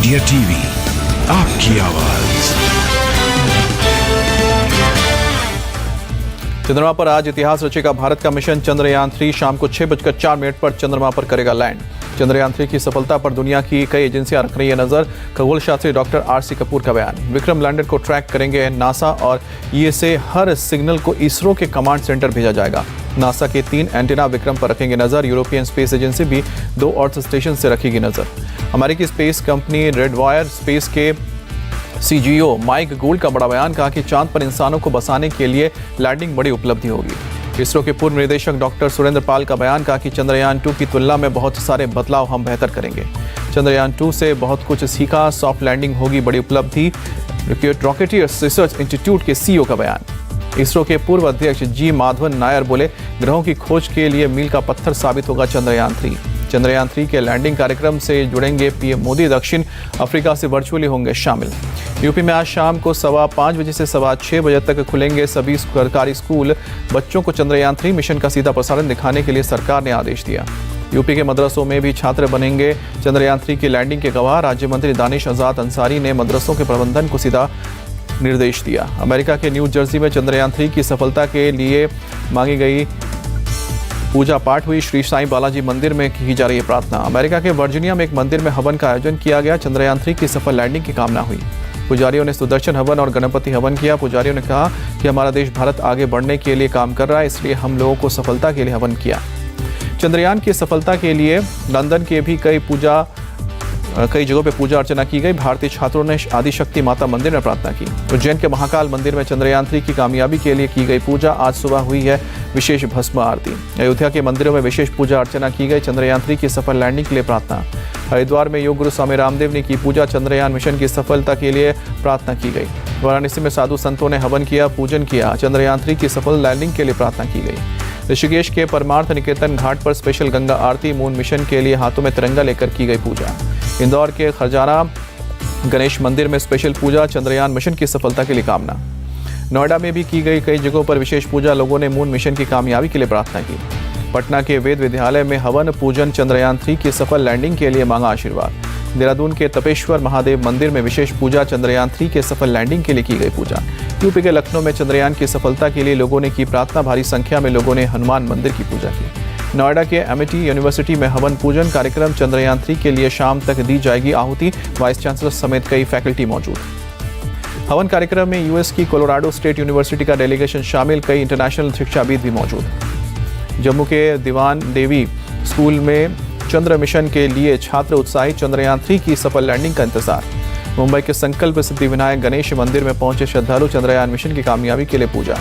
India TV, आपकी आवाज। चंद्रमा पर आज इतिहास रचेगा भारत का मिशन। चंद्रयान 3 शाम को 6:04 पर चंद्रमा पर करेगा लैंड। चंद्रयान 3 की सफलता पर दुनिया की कई एजेंसियां रख रही है नजर। खगोल शास्त्री डॉक्टर आर.सी. कपूर का बयान। विक्रम लैंडर को ट्रैक करेंगे नासा और ईएसए। हर सिग्नल को इसरो के कमांड सेंटर भेजा जाएगा। नासा के 3 एंटेना विक्रम पर रखेंगे नजर। यूरोपियन स्पेस एजेंसी भी 2 अर्थ स्टेशन से रखेगी नजर। अमेरिकी स्पेस कंपनी रेडवायर स्पेस के सीजीओ माइक गोल्ड का बड़ा बयान। कहा कि चांद पर इंसानों को बसाने के लिए लैंडिंग बड़ी उपलब्धि होगी। इसरो के पूर्व निदेशक डॉक्टर सुरेंद्र पाल का बयान। कहा कि चंद्रयान 2 की तुलना में बहुत सारे बदलाव हम बेहतर करेंगे। चंद्रयान 2 से बहुत कुछ सीखा। सॉफ्ट लैंडिंग होगी बड़ी उपलब्धि। रॉकेटियर्स रिसर्च इंस्टीट्यूट के सीईओ का बयान। इसरो के पूर्व अध्यक्ष जी माधवन नायर बोले, ग्रहों की खोज के लिए मील का पत्थर साबित होगा चंद्रयान 3। चंद्रयान 3 के लैंडिंग कार्यक्रम से जुड़ेंगे पीएम मोदी। दक्षिण अफ्रीका से वर्चुअली होंगे शामिल। यूपी में आज शाम को 5:15 बजे से 6:15 बजे तक खुलेंगे सभी सरकारी स्कूल। बच्चों को चंद्रयान 3 मिशन का सीधा प्रसारण दिखाने के लिए सरकार ने आदेश दिया। यूपी के मदरसों में भी छात्र बनेंगे चंद्रयान 3 की लैंडिंग के गवाह। राज्य मंत्री दानिश आजाद अंसारी ने मदरसों के प्रबंधन को सीधा निर्देश दिया। अमेरिका के न्यू जर्सी में चंद्रयान 3 की सफलता के लिए मांगी गई पूजा पाठ हुई। श्री साईं बालाजी मंदिर में की जा रही है प्रार्थना। अमेरिका के वर्जीनिया में एक मंदिर में हवन का आयोजन किया गया। चंद्रयान 3 की सफल लैंडिंग की कामना हुई। पुजारियों ने सुदर्शन हवन और गणपति हवन किया। पुजारियों ने कहा कि हमारा देश भारत आगे बढ़ने के लिए काम कर रहा है, इसलिए हम लोगों को सफलता के लिए हवन किया। चंद्रयान की सफलता के लिए लंदन के भी कई जगहों पे पूजा अर्चना की गई। भारतीय छात्रों ने आदिशक्ति माता मंदिर में प्रार्थना की। उज्जैन के महाकाल मंदिर में चंद्रयान 3 की कामयाबी के लिए की गई पूजा। आज सुबह हुई है विशेष भस्म आरती। अयोध्या के मंदिरों में विशेष पूजा अर्चना की गई। चंद्रयान 3 की सफल लैंडिंग के लिए प्रार्थना। हरिद्वार में योग गुरु स्वामी रामदेव ने की पूजा। चंद्रयान मिशन की सफलता के लिए प्रार्थना की गई। वाराणसी में साधु संतों ने हवन किया, पूजन किया। चंद्रयान 3 की सफल लैंडिंग के लिए प्रार्थना की गई। ऋषिकेश के परमार्थ निकेतन घाट पर स्पेशल गंगा आरती। मून मिशन के लिए हाथों में तिरंगा लेकर की गई पूजा। इंदौर के खरजाना गणेश मंदिर में स्पेशल पूजा। चंद्रयान मिशन की सफलता के लिए कामना। नोएडा में भी की गई कई जगहों पर विशेष पूजा। लोगों ने मून मिशन की कामयाबी के लिए प्रार्थना की। पटना के वेद विद्यालय में हवन पूजन। चंद्रयान 3 की सफल लैंडिंग के लिए मांगा आशीर्वाद। देहरादून के तपेश्वर महादेव मंदिर में विशेष पूजा। चंद्रयान 3 के सफल लैंडिंग के लिए की गई पूजा। यूपी के लखनऊ में चंद्रयान की सफलता के लिए लोगों ने की प्रार्थना। भारी संख्या में लोगों ने हनुमान मंदिर की पूजा की। नोएडा के एमिटी यूनिवर्सिटी में हवन पूजन कार्यक्रम। चंद्रयान 3 के लिए शाम तक दी जाएगी आहुति। वाइस चांसलर समेत कई फैकल्टी मौजूद। हवन कार्यक्रम में यूएस की कोलोराडो स्टेट यूनिवर्सिटी का डेलीगेशन शामिल। कई इंटरनेशनल शिक्षाविद भी मौजूद। जम्मू के दीवान देवी स्कूल में चंद्र मिशन के लिए छात्र उत्साहित। चंद्रयान 3 की सफल लैंडिंग का इंतजार। मुंबई के संकल्प सिद्धिविनायक गणेश मंदिर में पहुंचे श्रद्धालु। चंद्रयान मिशन की कामयाबी के लिए पूजा।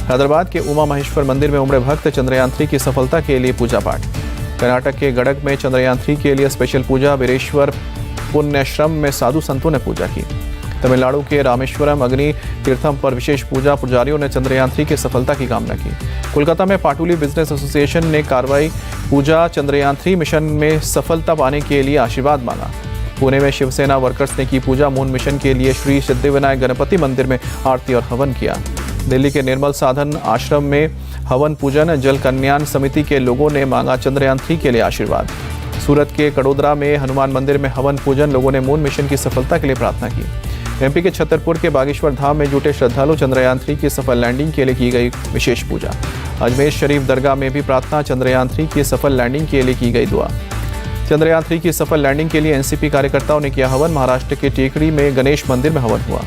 हैदराबाद के उमा महेश्वर मंदिर में उमड़े भक्त। चंद्रयान 3 की सफलता के लिए पूजा पाठ। कर्नाटक के गडक में चंद्रयान 3 के लिए स्पेशल पूजा। वीरेश्वर पुण्याश्रम में साधु संतों ने पूजा की। तमिलनाडु के रामेश्वरम अग्नि तीर्थम पर विशेष पूजा। पुजारियों ने चंद्रयान 3 की सफलता की कामना की। कोलकाता में पाटुली बिजनेस एसोसिएशन ने कार्रवाई पूजा। चंद्रयान 3 मिशन में सफलता पाने के लिए आशीर्वाद मांगा। पुणे में शिवसेना वर्कर्स ने की पूजा। मून मिशन के लिए श्री सिद्धिविनायक गणपति मंदिर में आरती और हवन किया। दिल्ली के निर्मल साधन आश्रम में हवन पूजन। जल कल्याण समिति के लोगों ने मांगा चंद्रयान 3 के लिए आशीर्वाद। सूरत के कड़ोदरा में हनुमान मंदिर में हवन पूजन। लोगों ने मून मिशन की सफलता के लिए प्रार्थना की। एमपी के छतरपुर के बागेश्वर धाम में जुटे श्रद्धालु। चंद्रयान 3 की सफल लैंडिंग के लिए की गई विशेष पूजा। अजमेर शरीफ दरगाह में भी प्रार्थना। चंद्रयान 3 की सफल लैंडिंग के लिए की गई दुआ। चंद्रयान 3 की सफल लैंडिंग के लिए एनसीपी कार्यकर्ताओं ने किया हवन। महाराष्ट्र के टेकड़ी में गणेश मंदिर में हवन हुआ।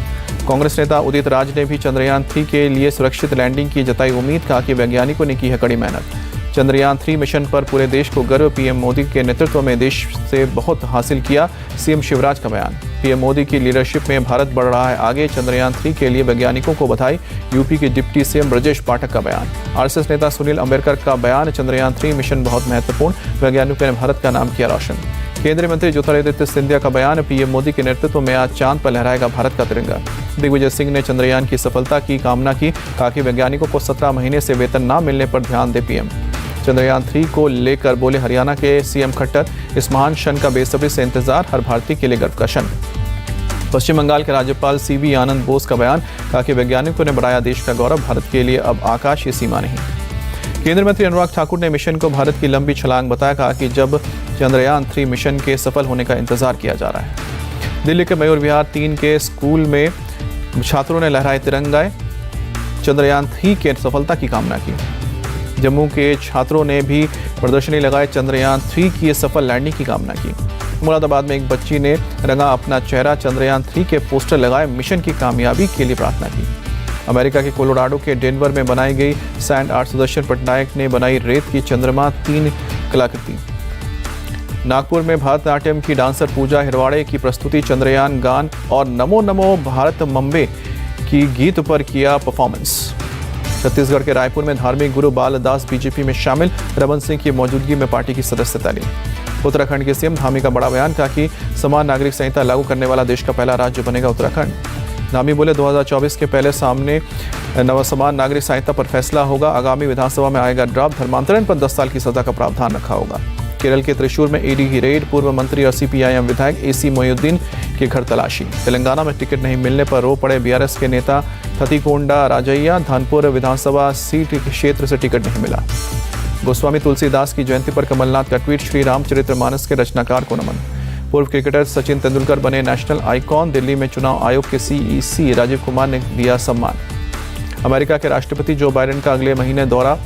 कांग्रेस नेता उदित राज ने भी चंद्रयान 3 के लिए सुरक्षित लैंडिंग की जताई उम्मीद। कहा कि वैज्ञानिकों ने की है कड़ी मेहनत। चंद्रयान 3 मिशन पर पूरे देश को गर्व। पीएम मोदी के नेतृत्व में देश से बहुत हासिल किया। सीएम शिवराज का बयान। पीएम मोदी की लीडरशिप में भारत बढ़ रहा है आगे। चंद्रयान 3 के लिए वैज्ञानिकों को बधाई। यूपी के डिप्टी सीएम ब्रजेश पाठक का बयान। आरएसएस नेता सुनील अंबेडकर का बयान। चंद्रयान 3 मिशन बहुत महत्वपूर्ण। वैज्ञानिकों ने भारत का नाम किया रोशन। केंद्रीय मंत्री ज्योतिरादित्य सिंधिया का बयान। पीएम मोदी के नेतृत्व में आज चांद पर लहराएगा भारत का तिरंगा। दिग्विजय सिंह ने चंद्रयान की सफलता की कामना की। कहा कि वैज्ञानिकों को 17 महीने से वेतन न मिलने पर ध्यान दे पीएम। चंद्रयान 3 को लेकर बोले हरियाणा के सीएम खट्टर, इस महान क्षण का बेसब्री से इंतजार, हर भारतीय के लिए गर्व का क्षण। पश्चिम बंगाल के राज्यपाल सीवी आनंद बोस का बयान। कहा कि वैज्ञानिकों ने बढ़ाया देश का गौरव, भारत के लिए अब आकाश की सीमा नहीं। केंद्रीय मंत्री अनुराग ठाकुर ने मिशन को भारत की लंबी छलांग बताया। कहा कि जब चंद्रयान 3 मिशन के सफल होने का इंतजार किया जा रहा है। दिल्ली के मयूर विहार 3 के स्कूल में छात्रों ने लहराए तिरंगाए, चंद्रयान 3 के सफलता की कामना की। जम्मू के छात्रों ने भी प्रदर्शनी लगाए, चंद्रयान 3 की सफल लैंडिंग की कामना की। मुरादाबाद में एक बच्ची ने रंगा अपना चेहरा, चंद्रयान 3 के पोस्टर लगाए, मिशन की कामयाबी के लिए प्रार्थना की। अमेरिका के कोलोराडो के डेनवर में बनाई गई सैंड आर्ट सुदर्शन पटनायक ने बनाई रेत की चंद्रमा 3 कलाकृति। नागपुर में भरतनाट्यम की डांसर पूजा हिरवाड़े की प्रस्तुति, चंद्रयान गान और नमो नमो भारत मम्बे की गीत पर किया परफॉर्मेंस। छत्तीसगढ़ के रायपुर में धार्मिक गुरु बालदास बीजेपी में शामिल, रमन सिंह की मौजूदगी में पार्टी की सदस्यता ली। उत्तराखंड के सीएम धामी का बड़ा बयान, कहा कि समान नागरिक संहिता लागू करने वाला देश का पहला राज्य बनेगा उत्तराखंड। धामी बोले 2024 के पहले सामने समान नागरिक संहिता पर फैसला होगा, आगामी विधानसभा में आएगा ड्राफ्ट, धर्मांतरण पर 10 साल की सजा का प्रावधान रखा होगा। केरल के त्रिशूर में ईडी की रेड, पूर्व मंत्री और सीपीआईएम विधायक एसी मोइनुद्दीन के घर तलाशी। तेलंगाना में टिकट नहीं मिलने पर रो पड़े बीआरएस के नेता थतीकोंडा राजैया, धानपुर विधानसभा सीट क्षेत्र से टिकट नहीं मिला। गोस्वामी तुलसीदास की जयंती पर कमलनाथ का ट्वीट, श्री रामचरितमानस के रचनाकार को नमन। पूर्व क्रिकेटर सचिन तेंदुलकर बने नेशनल आइकॉन, दिल्ली में चुनाव आयोग के सीईसी राजीव कुमार ने दिया सम्मान। अमेरिका के राष्ट्रपति जो बाइडेन का अगले महीने दौरा,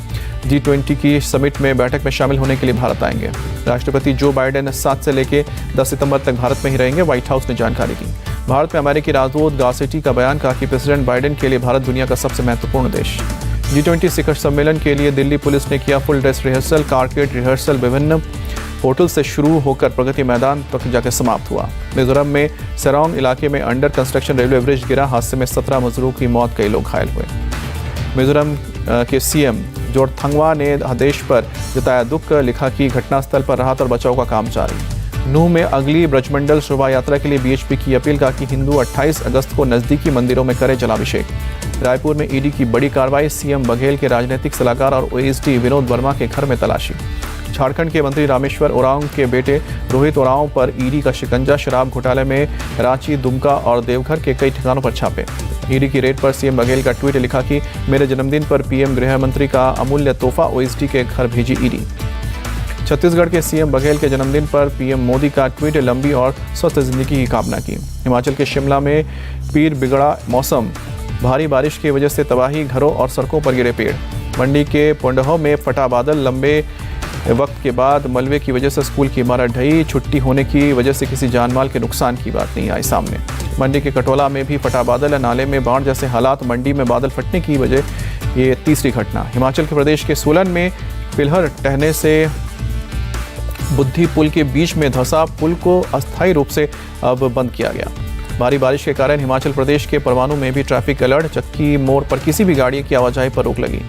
G20 की समिट में बैठक में शामिल होने के लिए भारत आएंगे। राष्ट्रपति जो बाइडेन 7 से लेकर 10 सितंबर तक भारत में ही रहेंगे, व्हाइट हाउस ने जानकारी दी। भारत में अमेरिकी राजदूत गासेटी का बयान, कहा कि प्रेसिडेंट बाइडेन के लिए भारत दुनिया का सबसे महत्वपूर्ण देश। G20 शिखर सम्मेलन के लिए दिल्ली पुलिस ने किया full dress rehearsal, carcade rehearsal विभिन्न होटल से शुरू होकर प्रगति मैदान तक जाकर समाप्त हुआ। मिजोरम में सेरोंग इलाके में अंडर कंस्ट्रक्शन रेलवे ब्रिज गिरा, हादसे में 17 मजदूरों की मौत, कई लोग घायल हुए। मिजोरम के सीएम जोरथंगवा ने आदेश पर जताया दुख, लिखा कि घटनास्थल पर राहत और बचाव का काम जारी। नूह में अगली ब्रजमंडल शोभा यात्रा के लिए बीएचपी की अपील, कहा कि हिंदू 28 अगस्त को नजदीकी मंदिरों में करें जलाभिषेक। रायपुर में ईडी की बड़ी कार्रवाई, सीएम बघेल के राजनीतिक सलाहकार और ओएसडी विनोद वर्मा के घर में तलाशी। झारखंड के मंत्री रामेश्वर ओरांव के बेटे रोहित ओरांव पर ईडी का शिकंजा, शराब घोटाले में रांची, दुमका और देवघर के कई ठिकानों पर छापे। ईडी की रेड पर सीएम बघेल का ट्वीट, लिखा कि मेरे जन्मदिन पर पीएम गृह मंत्री का अमूल्य तोहफा, ओएसडी के घर भेजी ईडी। छत्तीसगढ़ के सीएम बघेल के जन्मदिन पर पीएम मोदी का ट्वीट, लंबी और स्वस्थ जिंदगी की कामना की। हिमाचल के शिमला में पीर बिगड़ा मौसम, भारी बारिश की वजह से तबाही, घरों और सड़कों पर गिरे पेड़। मंडी के पोंडहो में फटा बादल, लंबे वक्त के बाद मलबे की वजह से स्कूल की इमारत ढही, छुट्टी होने की वजह से किसी जानमाल के नुकसान की बात नहीं आई सामने। मंडी के कटोला में भी फटा बादल, नाले में बाढ़ जैसे हालात, मंडी में बादल फटने की वजह ये तीसरी घटना। हिमाचल के प्रदेश के सोलन में पिलहर टहने से बुद्धि पुल के बीच में धंसा, पुल को अस्थायी रूप से अब बंद किया गया। भारी बारिश के कारण हिमाचल प्रदेश के परवाणु में भी ट्रैफिक अलर्ट, चक्की मोड़ पर किसी भी गाड़ी की आवाजाही पर रोक लगी।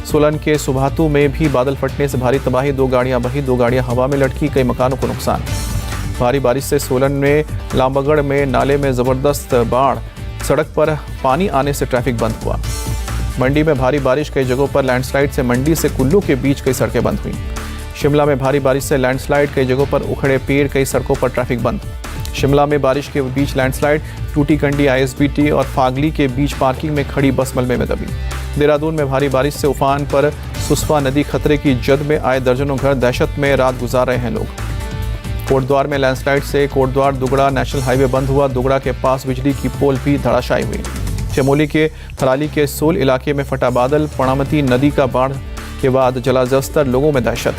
सोलन के सुभातू में भी बादल फटने से भारी तबाही, 2 गाड़ियां बही, 2 गाड़ियां हवा में लटकी, कई मकानों को नुकसान। भारी बारिश से सोलन में लामबगढ़ में नाले में जबरदस्त बाढ़, सड़क पर पानी आने से ट्रैफिक बंद हुआ। मंडी में भारी बारिश, कई जगहों पर लैंडस्लाइड से मंडी से कुल्लू के बीच कई सड़कें बंद हुई। शिमला में भारी बारिश से लैंडस्लाइड, कई जगहों पर उखड़े पेड़, कई सड़कों पर ट्रैफिक बंद। शिमला में बारिश के बीच लैंडस्लाइड, टूटी कंडी आईएसबीटी और फागली के बीच पार्किंग में खड़ी बस मलबे में दबी। देहरादून में भारी बारिश से उफान पर सुस्वा नदी, खतरे की जद में आए दर्जनों घर, दहशत में रात गुजार रहे हैं लोग। कोटद्वार में लैंडस्लाइड से कोटद्वार दुगड़ा नेशनल हाईवे बंद हुआ, दुगड़ा के पास बिजली की पोल भी धराशायी हुई। चमोली के थराली के सोल इलाके में फटा बादल, पर्णामती नदी का बाढ़ के बाद जलस्तर, लोगों में दहशत।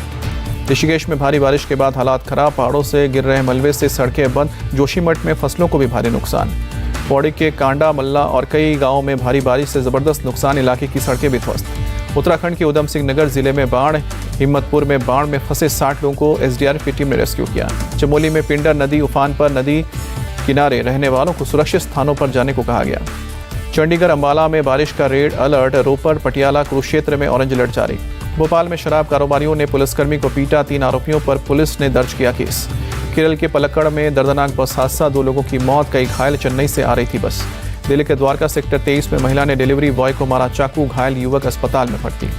ऋषिकेश में भारी बारिश के बाद हालात खराब, पहाड़ों से गिर रहे मलबे से सड़कें बंद, जोशीमठ में फसलों को भी भारी नुकसान। पौड़ी के कांडा मल्ला और कई गांवों में भारी बारिश से जबरदस्त नुकसान, इलाके की सड़कें भी ध्वस्त। उत्तराखंड के उधम सिंह नगर जिले में बाढ़, हिम्मतपुर में बाढ़ में फंसे 60 लोगों को एसडीआरएफ की टीम ने रेस्क्यू किया। चमोली में पिंडर नदी उफान पर, नदी किनारे रहने वालों को सुरक्षित स्थानों पर जाने को कहा गया। चंडीगढ़ अंबाला में बारिश का रेड अलर्ट, रोपड़ पटियाला कुरुक्षेत्र में ऑरेंज अलर्ट जारी। भोपाल में शराब कारोबारियों ने पुलिसकर्मी को पीटा, 3 आरोपियों पर पुलिस ने दर्ज किया केस। केरल के पलक्कड़ में दर्दनाक बस हादसा, 2 लोगों की मौत, कई घायल, चेन्नई से आ रही थी बस। दिल्ली के द्वारका सेक्टर 23 में महिला ने डिलीवरी बॉय को मारा चाकू, घायल युवक अस्पताल में भर्ती।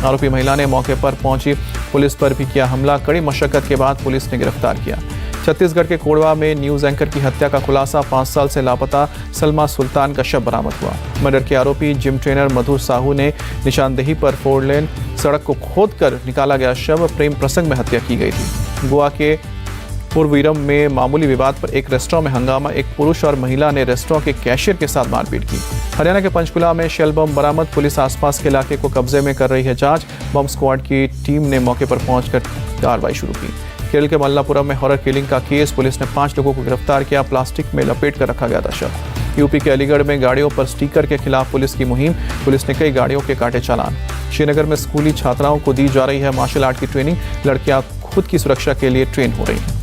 आरोपी महिला ने मौके पर पहुंची पुलिस पर भी किया हमला, कड़ी मशक्कत के बाद पुलिस ने गिरफ्तार किया। छत्तीसगढ़ के कोड़वा में न्यूज एंकर की हत्या का खुलासा, 5 साल से लापता सलमा सुल्तान का शव बरामद हुआ। मर्डर के आरोपी जिम ट्रेनर मधुर साहू ने निशानदेही पर 4 लेन सड़क को खोदकर निकाला गया शव, प्रेम प्रसंग में हत्या की गई थी। गोवा के पूर्वीरम में मामूली विवाद पर एक रेस्टोरेंट में हंगामा, एक पुरुष और महिला ने रेस्टोरेंट के कैशियर के साथ मारपीट की। हरियाणा के पंचकुला में शेल बम बरामद, पुलिस आसपास के इलाके को कब्जे में कर रही है जांच। बम स्क्वाड की टीम ने मौके पर पहुंचकर कार्रवाई शुरू की। केरल के मल्लापुरम में हॉरर किलिंग का केस, पुलिस ने 5 लोगों को गिरफ्तार किया। प्लास्टिक में लपेट कर रखा गया था शव। यूपी के अलीगढ़ में गाड़ियों पर स्टिकर के खिलाफ पुलिस की मुहिम, पुलिस ने कई गाड़ियों के काटे चालान। श्रीनगर में स्कूली छात्राओं को दी जा रही है मार्शल आर्ट की ट्रेनिंग, लड़कियां खुद की सुरक्षा के लिए ट्रेन हो रही हैं।